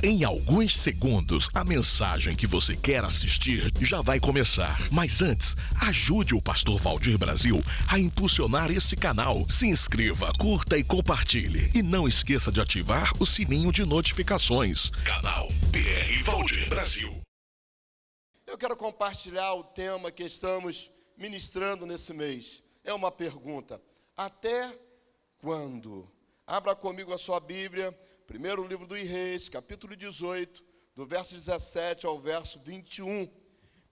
Em alguns segundos, a mensagem que você quer assistir já vai começar. Mas antes, ajude o Pastor Valdir Brasil a impulsionar esse canal. Se inscreva, curta e compartilhe. E não esqueça de ativar o sininho de notificações. Canal PR Valdir Brasil. Eu quero compartilhar o tema que estamos ministrando nesse mês. É uma pergunta: até quando? Abra comigo a sua Bíblia, primeiro livro dos Reis, capítulo 18, do verso 17 ao verso 21.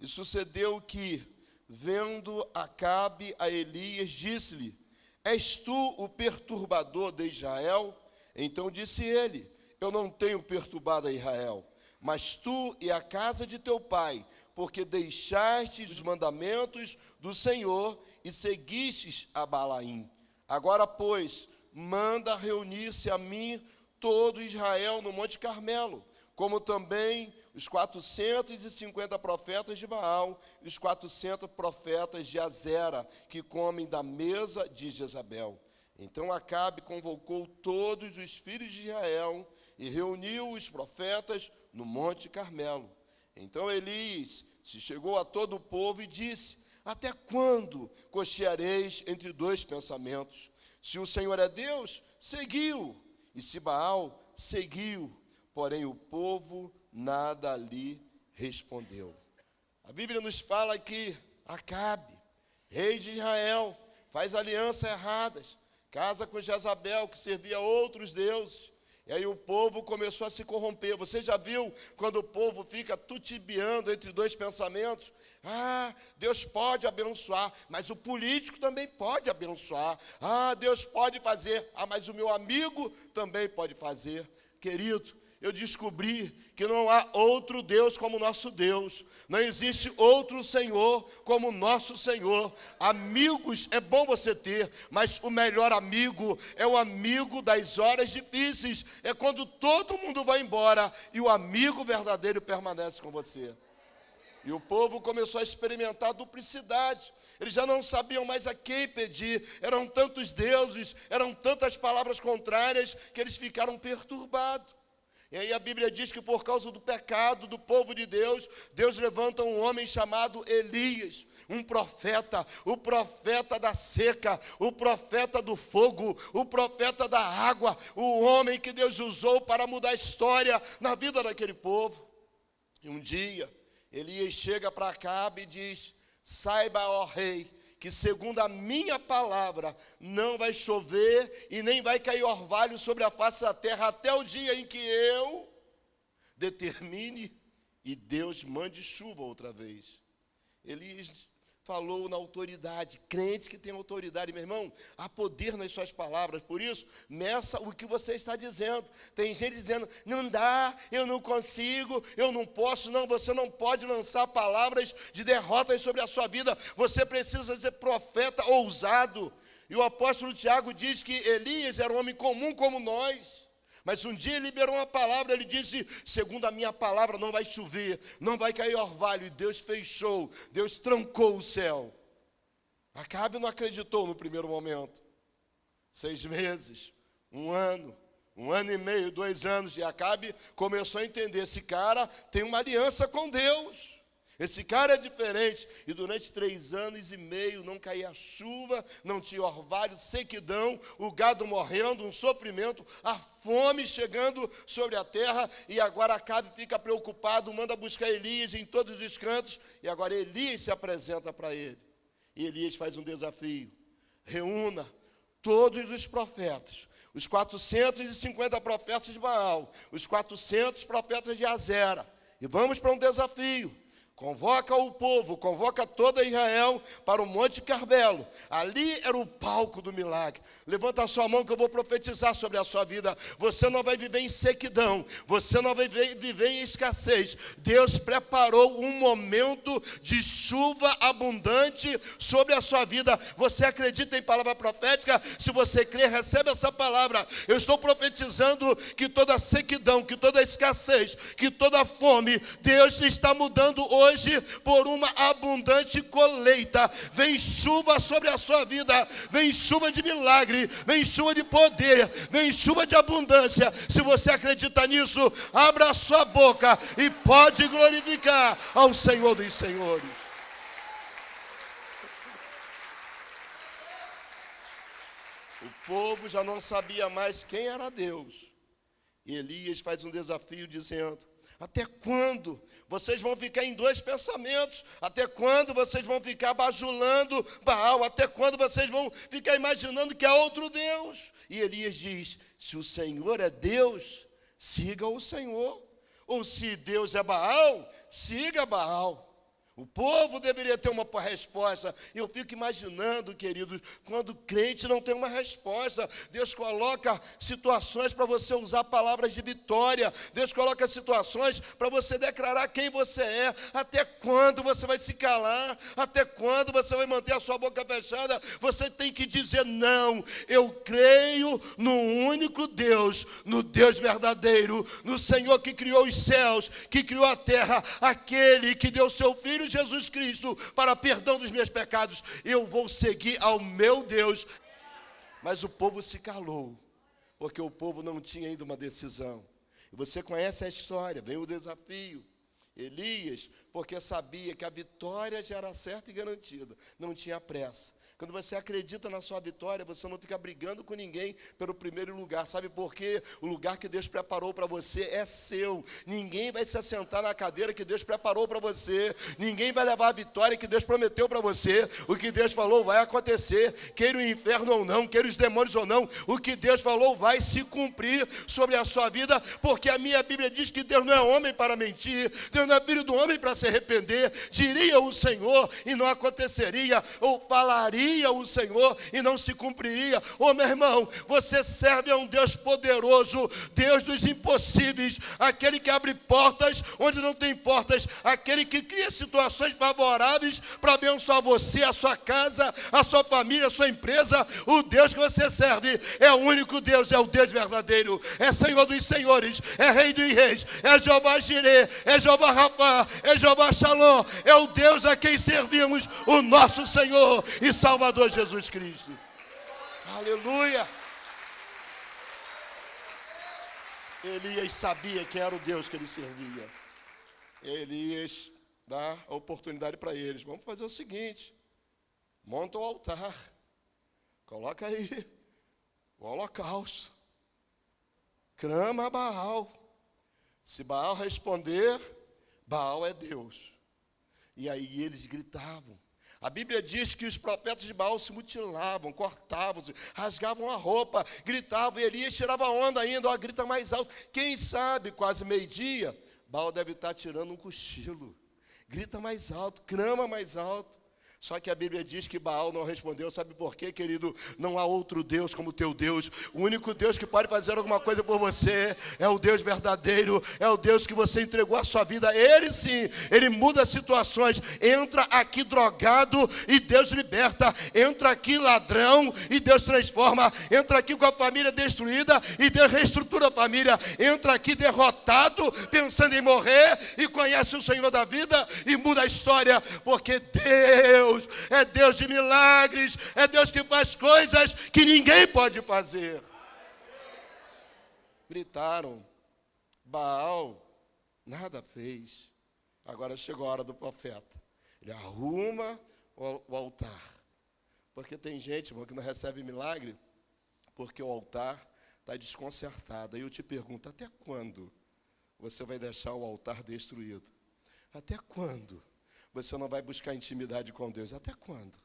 E sucedeu que, vendo Acabe a Elias, disse-lhe: És tu o perturbador de Israel? Então disse ele: Eu não tenho perturbado a Israel, mas tu e a casa de teu pai, porque deixastes os mandamentos do Senhor e seguistes a Balaim. Agora, pois, manda reunir-se a mim todo Israel no Monte Carmelo, como também os 450 profetas de Baal e os 400 profetas de Azera, que comem da mesa de Jezabel. Então Acabe convocou todos os filhos de Israel e reuniu os profetas no Monte Carmelo. Então Elias se chegou a todo o povo e disse: Até quando cocheareis entre dois pensamentos? Se o Senhor é Deus, seguiu, e se Baal, seguiu. Porém o povo nada lhe respondeu. A Bíblia nos fala que Acabe, rei de Israel, faz alianças erradas, casa com Jezabel, que servia a outros deuses. E aí o povo começou a se corromper. Você já viu quando o povo fica tutibiando entre dois pensamentos? Ah, Deus pode abençoar, mas o político também pode abençoar. Ah, Deus pode fazer, mas o meu amigo também pode fazer. Querido, eu descobri que não há outro Deus como o nosso Deus. Não existe outro Senhor como o nosso Senhor. Amigos é bom você ter, mas o melhor amigo é o amigo das horas difíceis. É quando todo mundo vai embora e o amigo verdadeiro permanece com você. E o povo começou a experimentar duplicidade. Eles já não sabiam mais a quem pedir. Eram tantos deuses, eram tantas palavras contrárias que eles ficaram perturbados. E aí a Bíblia diz que por causa do pecado do povo de Deus, Deus levanta um homem chamado Elias, um profeta, o profeta da seca, o profeta do fogo, o profeta da água, o homem que Deus usou para mudar a história na vida daquele povo. E um dia, Elias chega para Acabe e diz: Saiba, ó rei, que segundo a minha palavra, não vai chover e nem vai cair orvalho sobre a face da terra até o dia em que eu determine e Deus mande chuva outra vez. Elias falou na autoridade. Crente que tem autoridade, meu irmão, há poder nas suas palavras. Por isso, meça o que você está dizendo. Tem gente dizendo: não dá, eu não consigo, eu não posso. Não, você não pode lançar palavras de derrotas sobre a sua vida. Você precisa ser profeta ousado. E o apóstolo Tiago diz que Elias era um homem comum como nós. Mas um dia ele liberou uma palavra, ele disse: segundo a minha palavra não vai chover, não vai cair orvalho. E Deus fechou, Deus trancou o céu. Acabe não acreditou no primeiro momento. 6 meses, 1 ano, 1 ano e meio, 2 anos. E Acabe começou a entender: esse cara tem uma aliança com Deus. Esse cara é diferente. E durante 3 anos e meio não caía chuva, não tinha orvalho, sequidão, o gado morrendo, um sofrimento, a fome chegando sobre a terra. E agora Acabe fica preocupado, manda buscar Elias em todos os cantos. E agora Elias se apresenta para ele. E Elias faz um desafio: reúna todos os profetas, os 450 profetas de Baal, os 400 profetas de Azera. E vamos para um desafio. Convoca o povo, convoca toda Israel para o Monte Carmelo. Ali era o palco do milagre. Levanta a sua mão que eu vou profetizar sobre a sua vida. Você não vai viver em sequidão, você não vai viver em escassez. Deus preparou um momento de chuva abundante sobre a sua vida. Você acredita em palavra profética? Se você crê, recebe essa palavra. Eu estou profetizando que toda sequidão, que toda escassez, que toda fome, Deus está mudando hoje hoje por uma abundante colheita. Vem chuva sobre a sua vida, vem chuva de milagre, vem chuva de poder, vem chuva de abundância. Se você acredita nisso, abra a sua boca e pode glorificar ao Senhor dos Senhores. O povo já não sabia mais quem era Deus. E Elias faz um desafio dizendo: até quando vocês vão ficar em dois pensamentos? Até quando vocês vão ficar bajulando Baal? Até quando vocês vão ficar imaginando que há outro Deus? E Elias diz: se o Senhor é Deus, siga o Senhor. Ou se Deus é Baal, siga Baal. O povo deveria ter uma resposta. Eu fico imaginando, queridos, quando o crente não tem uma resposta. Deus coloca situações para você usar palavras de vitória. Deus coloca situações para você declarar quem você é. Até quando você vai se calar? Até quando você vai manter a sua boca fechada? Você tem que dizer: não, eu creio no único Deus, no Deus verdadeiro, no Senhor que criou os céus, que criou a terra, aquele que deu seu Filho Jesus Cristo para perdão dos meus pecados. Eu vou seguir ao meu Deus. Mas o povo se calou, porque o povo não tinha ainda uma decisão. E você conhece a história, vem o desafio. Elias, porque sabia que a vitória já era certa e garantida, não tinha pressa. Quando você acredita na sua vitória, você não fica brigando com ninguém pelo primeiro lugar. Sabe por quê? O lugar que Deus preparou para você é seu. Ninguém vai se assentar na cadeira que Deus preparou para você. Ninguém vai levar a vitória que Deus prometeu para você. O que Deus falou vai acontecer. Queira o inferno ou não, queira os demônios ou não, o que Deus falou vai se cumprir sobre a sua vida, porque a minha Bíblia diz que Deus não é homem para mentir, Deus não é filho do homem para se arrepender. Diria o Senhor e não aconteceria, ou falaria o Senhor e não se cumpriria. Ô meu irmão, você serve a um Deus poderoso, Deus dos impossíveis, aquele que abre portas onde não tem portas, aquele que cria situações favoráveis para abençoar você, a sua casa, a sua família, a sua empresa. O Deus que você serve é o único Deus, é o Deus verdadeiro, é Senhor dos senhores, é Rei dos reis, é Jeová Jireh, é Jeová Rafá, é Jeová Shalom, é o Deus a quem servimos, o nosso Senhor e Salvador Jesus Cristo. Aleluia. Elias sabia quem era o Deus que ele servia. Elias dá a oportunidade para eles: vamos fazer o seguinte, monta o altar, coloca aí o holocausto, clama a Baal. Se Baal responder, Baal é Deus. E aí eles gritavam. A Bíblia diz que os profetas de Baal se mutilavam, cortavam-se, rasgavam a roupa, gritavam, e Elias tirava onda ainda, ó, grita mais alto. Quem sabe, quase meio-dia, Baal deve estar tirando um cochilo. Grita mais alto, clama mais alto. Só que a Bíblia diz que Baal não respondeu. Sabe por quê, querido? Não há outro Deus como o teu Deus. O único Deus que pode fazer alguma coisa por você é o Deus verdadeiro, é o Deus que você entregou a sua vida. Ele sim, ele muda situações. Entra aqui drogado e Deus liberta. Entra aqui ladrão e Deus transforma. Entra aqui com a família destruída e Deus reestrutura a família. Entra aqui derrotado, pensando em morrer, e conhece o Senhor da vida e muda a história, porque Deus é Deus de milagres, é Deus que faz coisas que ninguém pode fazer. Gritaram, Baal nada fez. Agora chegou a hora do profeta. Ele arruma o altar. Porque tem gente, irmão, que não recebe milagre porque o altar está desconcertado. Aí eu te pergunto, até quando você vai deixar o altar destruído? Até quando você não vai buscar intimidade com Deus? Até quando?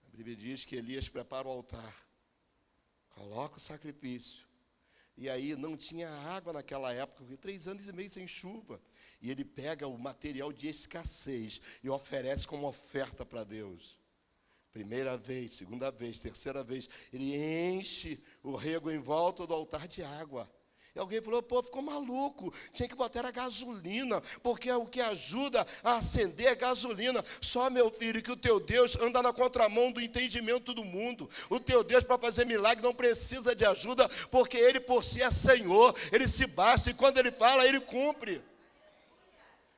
A Bíblia diz que Elias prepara o altar, coloca o sacrifício. E aí não tinha água naquela época, 3 anos e meio sem chuva. E ele pega o material de escassez e oferece como oferta para Deus. Primeira vez, segunda vez, terceira vez, ele enche o rego em volta do altar de água. E alguém falou, pô, ficou maluco, tinha que botar a gasolina, porque o que ajuda a acender é gasolina. Só, meu filho, que o teu Deus anda na contramão do entendimento do mundo. O teu Deus, para fazer milagre, não precisa de ajuda, porque Ele por si é Senhor, Ele se basta, e quando Ele fala, Ele cumpre.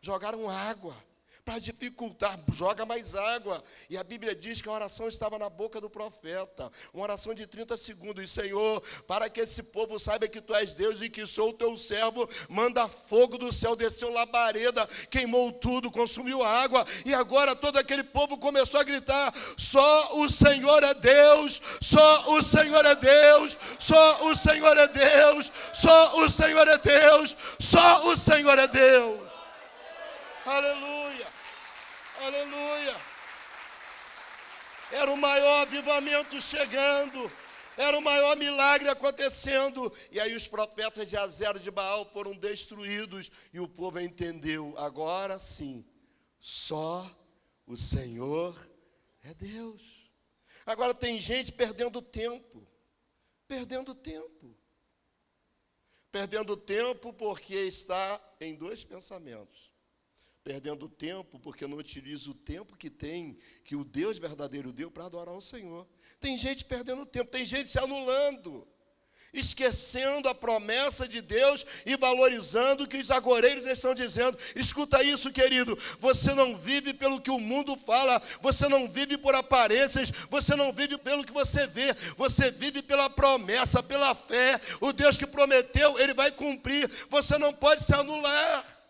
jogaram água. Para dificultar, joga mais água. E a Bíblia diz que a oração estava na boca do profeta. Uma oração de 30 segundos. E, Senhor, para que esse povo saiba que Tu és Deus e que sou o Teu servo, manda fogo do céu, desceu labareda, queimou tudo, consumiu a água. E agora todo aquele povo começou a gritar: só o Senhor é Deus, só o Senhor é Deus, só o Senhor é Deus, só o Senhor é Deus, só o Senhor é Deus. Aleluia, aleluia. Era o maior avivamento chegando, era o maior milagre acontecendo. E aí os profetas de Azera de Baal foram destruídos e o povo entendeu: agora sim, só o Senhor é Deus. Agora tem gente perdendo tempo porque está em dois pensamentos. Perdendo tempo porque não utiliza o tempo que tem, que o Deus verdadeiro deu para adorar o Senhor. Tem gente perdendo tempo, tem gente se anulando, esquecendo a promessa de Deus e valorizando o que os agoreiros estão dizendo. Escuta isso, querido, você não vive pelo que o mundo fala, você não vive por aparências, você não vive pelo que você vê, você vive pela promessa, pela fé. O Deus que prometeu, Ele vai cumprir, você não pode se anular.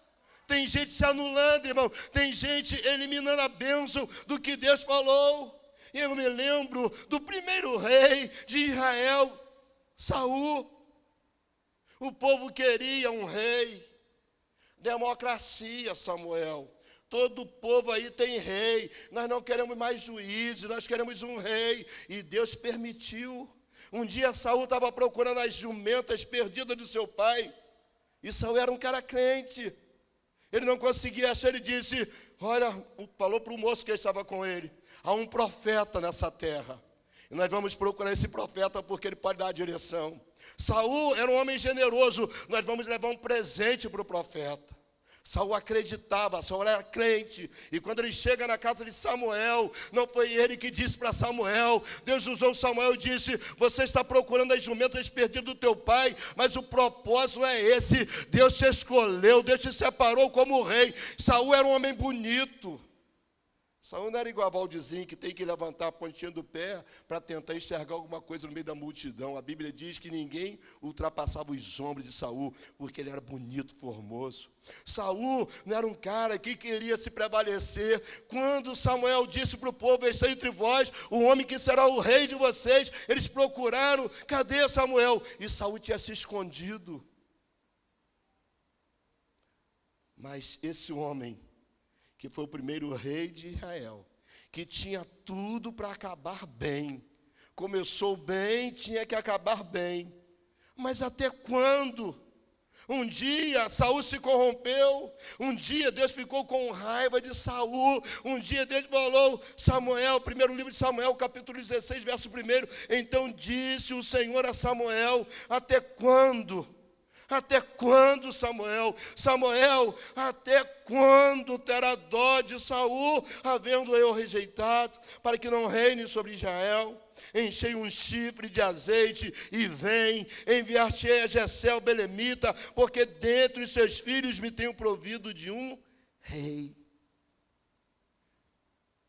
Tem gente se anulando, irmão. Tem gente eliminando a bênção do que Deus falou. Eu me lembro do primeiro rei de Israel, Saul. O povo queria um rei. Democracia, Samuel. Todo povo aí tem rei. Nós não queremos mais juízes, nós queremos um rei. E Deus permitiu. Um dia Saul estava procurando as jumentas perdidas do seu pai. E Saul era um cara crente. Ele não conseguia achar, ele disse, olha, falou para o moço que estava com ele: há um profeta nessa terra, e nós vamos procurar esse profeta porque ele pode dar a direção. Saul era um homem generoso, nós vamos levar um presente para o profeta. Saul acreditava, Saul era crente, e quando ele chega na casa de Samuel, não foi ele que disse para Samuel, Deus usou Samuel e disse: você está procurando as jumentas perdidas do teu pai, mas o propósito é esse, Deus te escolheu, Deus te separou como rei. Saul era um homem bonito. Saul não era igual a Valdezinho, que tem que levantar a pontinha do pé para tentar enxergar alguma coisa no meio da multidão. A Bíblia diz que ninguém ultrapassava os ombros de Saul, porque ele era bonito, formoso. Saul não era um cara que queria se prevalecer. Quando Samuel disse para o povo: está entre vós o homem que será o rei de vocês, eles procuraram, cadê Samuel? E Saul tinha se escondido. Mas esse homem, que foi o primeiro rei de Israel, que tinha tudo para acabar bem, começou bem, tinha que acabar bem, mas até quando? Um dia Saul se corrompeu, um dia Deus ficou com raiva de Saul, um dia Deus falou, Samuel, primeiro livro de Samuel, capítulo 16, verso 1, então disse o Senhor a Samuel: até quando? Até quando, Samuel? Samuel, até quando terá dó de Saul, havendo eu rejeitado, para que não reine sobre Israel? Enchei um chifre de azeite e vem, enviar-te-ei a Jessé o belemita, porque dentre os seus filhos me tenho provido de um rei.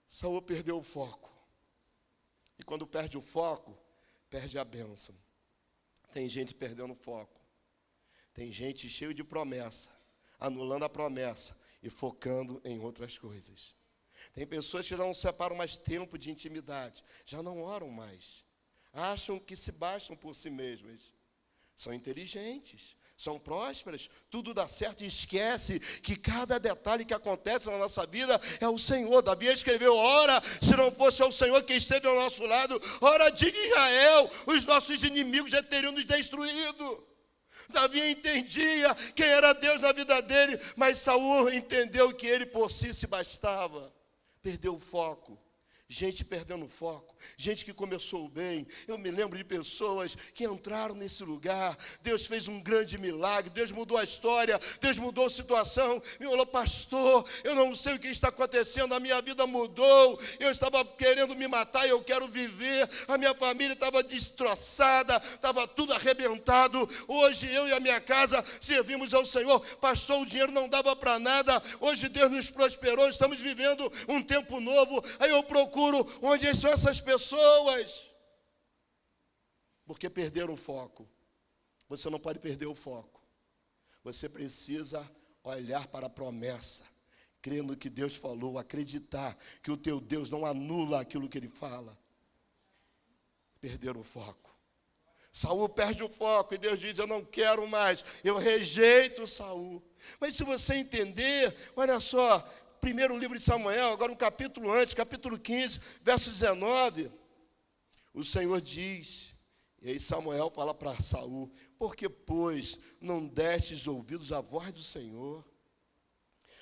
Saul perdeu o foco. E quando perde o foco, perde a bênção. Tem gente perdendo o foco. Tem gente cheio de promessa, anulando a promessa e focando em outras coisas. Tem pessoas que já não separam mais tempo de intimidade, já não oram mais. Acham que se bastam por si mesmas. São inteligentes, são prósperas, tudo dá certo e esquece que cada detalhe que acontece na nossa vida é o Senhor. Davi escreveu: ora, se não fosse o Senhor que esteve ao nosso lado, ora, diga Israel, os nossos inimigos já teriam nos destruído. Davi entendia quem era Deus na vida dele, mas Saul entendeu que ele por si se bastava. Perdeu o foco. Gente perdendo foco, gente que começou bem. Eu me lembro de pessoas que entraram nesse lugar. Deus fez um grande milagre, Deus mudou a história, Deus mudou a situação. Me falou: pastor, eu não sei o que está acontecendo, a minha vida mudou. Eu estava querendo me matar e eu quero viver. A minha família estava destroçada, estava tudo arrebentado. Hoje eu e a minha casa servimos ao Senhor. Pastor, o dinheiro não dava para nada. Hoje Deus nos prosperou, estamos vivendo um tempo novo. Aí eu procuro onde estão essas pessoas, porque perderam o foco. Você não pode perder o foco. Você precisa olhar para a promessa, crer no que Deus falou, acreditar que o teu Deus não anula aquilo que Ele fala. Perderam o foco. Saul perde o foco e Deus diz: eu não quero mais, eu rejeito Saul. Mas se você entender, olha só, primeiro livro de Samuel, agora um capítulo antes, capítulo 15, verso 19, o Senhor diz, e aí Samuel fala para Saul: por que, pois, não destes ouvidos à voz do Senhor?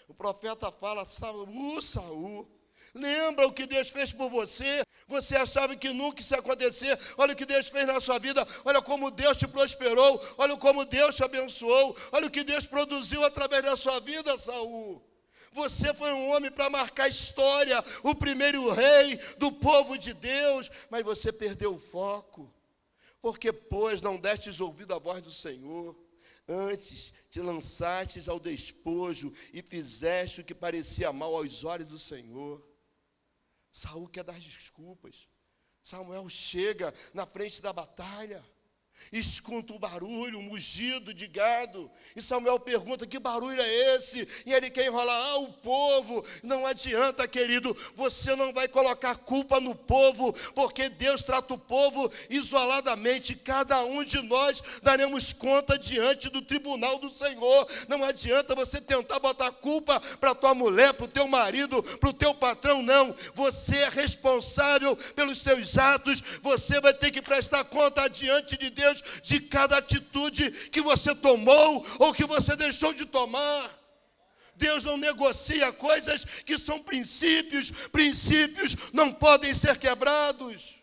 O profeta fala: Saul, lembra o que Deus fez por você? Você achava que nunca isso ia acontecer. Olha o que Deus fez na sua vida. Olha como Deus te prosperou. Olha como Deus te abençoou. Olha o que Deus produziu através da sua vida, Saul. Você foi um homem para marcar história, o primeiro rei do povo de Deus, mas você perdeu o foco. Porque, pois, não destes ouvido à voz do Senhor, antes te lançastes ao despojo e fizeste o que parecia mal aos olhos do Senhor. Saul quer dar desculpas. Samuel chega na frente da batalha, escuta um barulho, um mugido de gado, e Samuel pergunta: que barulho é esse? E ele quer enrolar: o povo. Não adianta, querido, você não vai colocar culpa no povo, porque Deus trata o povo isoladamente. Cada um de nós daremos conta diante do tribunal do Senhor. Não adianta você tentar botar culpa para tua mulher, para o teu marido, para o teu patrão. Não, você é responsável pelos teus atos. Você vai ter que prestar conta diante de Deus de cada atitude que você tomou ou que você deixou de tomar. Deus não negocia coisas que são princípios. Princípios não podem ser quebrados.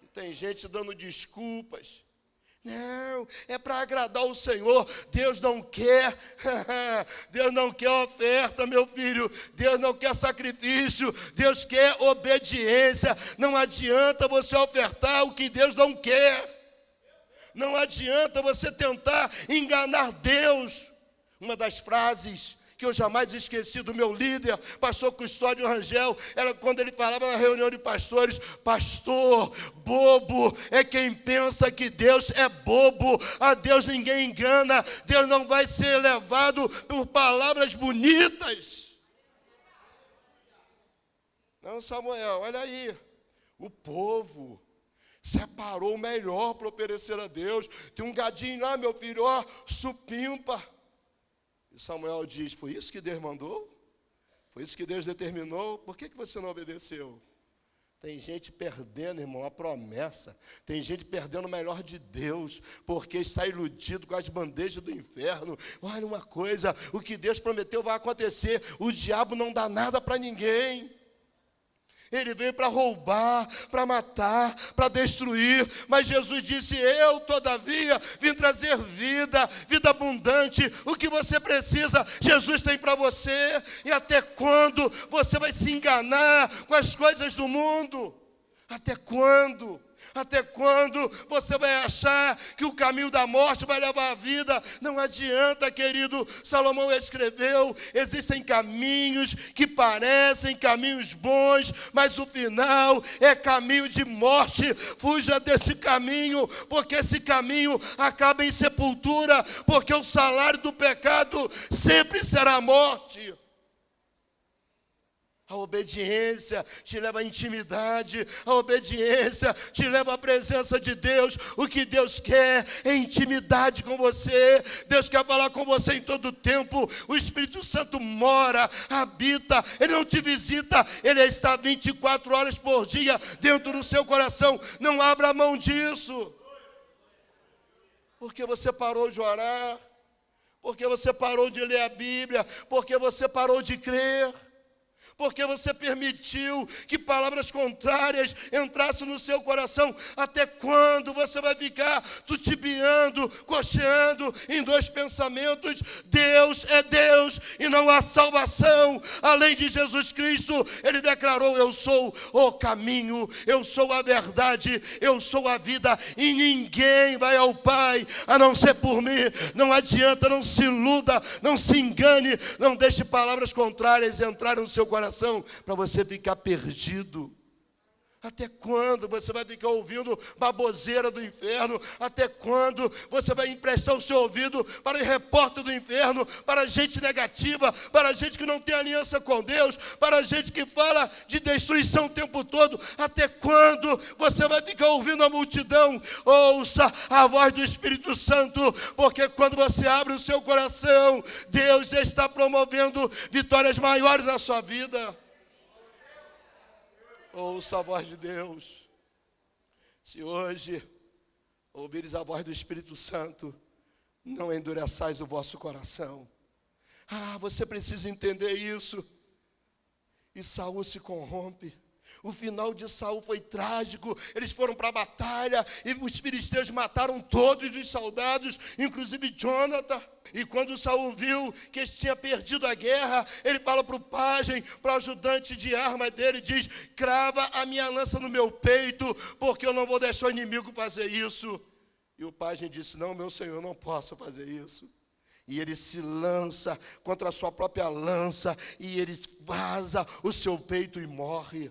E tem gente dando desculpas. Não, é para agradar o Senhor. Deus não quer, Deus não quer oferta, meu filho. Deus não quer sacrifício. Deus quer obediência. Não adianta você ofertar o que Deus não quer. Não adianta você tentar enganar Deus. Uma das frases que eu jamais esqueci do meu líder, pastor Custódio Rangel, era quando ele falava na reunião de pastores: pastor, bobo é quem pensa que Deus é bobo. A Deus ninguém engana. Deus não vai ser levado por palavras bonitas. Não, Samuel, olha aí, o povo separou o melhor para oferecer a Deus. Tem um gadinho lá, meu filho, ó, supimpa. E Samuel diz: foi isso que Deus mandou? Foi isso que Deus determinou? Por que você não obedeceu? Tem gente perdendo, irmão, a promessa. Tem gente perdendo o melhor de Deus, porque está iludido com as bandejas do inferno. Olha uma coisa, o que Deus prometeu vai acontecer. O diabo não dá nada para ninguém. Ele veio para roubar, para matar, para destruir. Mas Jesus disse: eu, todavia, vim trazer vida, vida abundante. O que você precisa, Jesus tem para você. E até quando você vai se enganar com as coisas do mundo? Até quando? Até quando você vai achar que o caminho da morte vai levar à vida? Não adianta, querido. Salomão escreveu: existem caminhos que parecem caminhos bons, mas o final é caminho de morte. Fuja desse caminho, porque esse caminho acaba em sepultura, porque o salário do pecado sempre será a morte. A obediência te leva à intimidade, a obediência te leva à presença de Deus. O que Deus quer é intimidade com você. Deus quer falar com você em todo o tempo. O Espírito Santo mora, habita, Ele não te visita, Ele está 24 horas por dia dentro do seu coração. Não abra mão disso. Porque você parou de orar, porque você parou de ler a Bíblia, porque você parou de crer. Porque você permitiu que palavras contrárias entrassem no seu coração. Até quando você vai ficar tutibiando, cocheando em dois pensamentos? Deus é Deus e não há salvação além de Jesus Cristo. Ele declarou: eu sou o caminho, eu sou a verdade, eu sou a vida, e ninguém vai ao Pai a não ser por mim. Não adianta, não se iluda, não se engane, não deixe palavras contrárias entrarem no seu coração para você ficar perdido. Até quando você vai ficar ouvindo baboseira do inferno? Até quando você vai emprestar o seu ouvido para o repórter do inferno, para gente negativa, para gente que não tem aliança com Deus, para gente que fala de destruição o tempo todo? Até quando você vai ficar ouvindo a multidão? Ouça a voz do Espírito Santo, porque quando você abre o seu coração, Deus já está promovendo vitórias maiores na sua vida. Ouça a voz de Deus. Se hoje ouvires a voz do Espírito Santo, não endureçais o vosso coração. Você precisa entender isso. E Saul se corrompe. O final de Saul foi trágico. Eles foram para a batalha e os filisteus mataram todos os soldados, inclusive Jonathan. E quando Saul viu que ele tinha perdido a guerra, ele fala para o pajem, para o ajudante de arma dele, diz: crava a minha lança no meu peito, porque eu não vou deixar o inimigo fazer isso. E o pajem disse: não, meu senhor, eu não posso fazer isso. E ele se lança contra a sua própria lança, e ele vaza o seu peito e morre.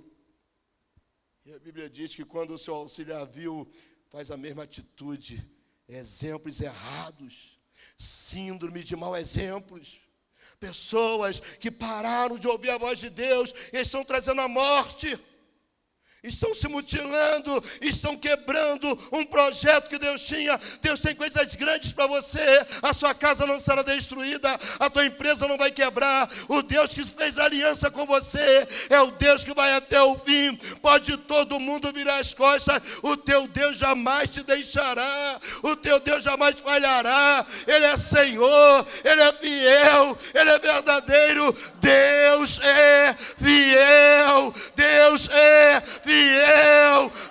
E a Bíblia diz que quando o seu auxiliar viu, faz a mesma atitude. Exemplos errados, síndrome de mau exemplos. Pessoas que pararam de ouvir a voz de Deus e estão trazendo a morte. Estão se mutilando, estão quebrando um projeto que Deus tinha. Deus tem coisas grandes para você. A sua casa não será destruída, a tua empresa não vai quebrar. O Deus que fez aliança com você é o Deus que vai até o fim. Pode todo mundo virar as costas, o teu Deus jamais te deixará, o teu Deus jamais falhará. Ele é Senhor, Ele é fiel, Ele é verdadeiro. Deus é fiel, Deus é fiel.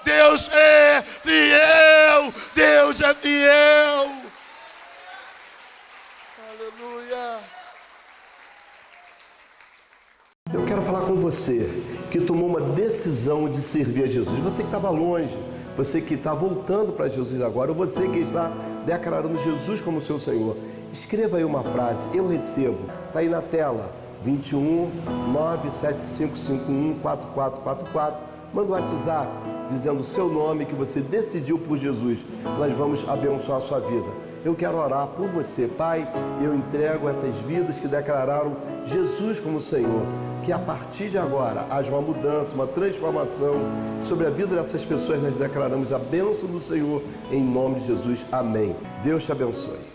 Deus é fiel, Deus é fiel. Aleluia. Eu quero falar com você que tomou uma decisão de servir a Jesus. Você que estava longe, você que está voltando para Jesus agora, ou você que está declarando Jesus como seu Senhor. Escreva aí uma frase: eu recebo. Está aí na tela, 21 97551 4444. Manda um WhatsApp dizendo o seu nome, que você decidiu por Jesus. Nós vamos abençoar a sua vida. Eu quero orar por você. Pai, eu entrego essas vidas que declararam Jesus como Senhor. Que a partir de agora haja uma mudança, uma transformação sobre a vida dessas pessoas. Nós declaramos a bênção do Senhor em nome de Jesus. Amém. Deus te abençoe.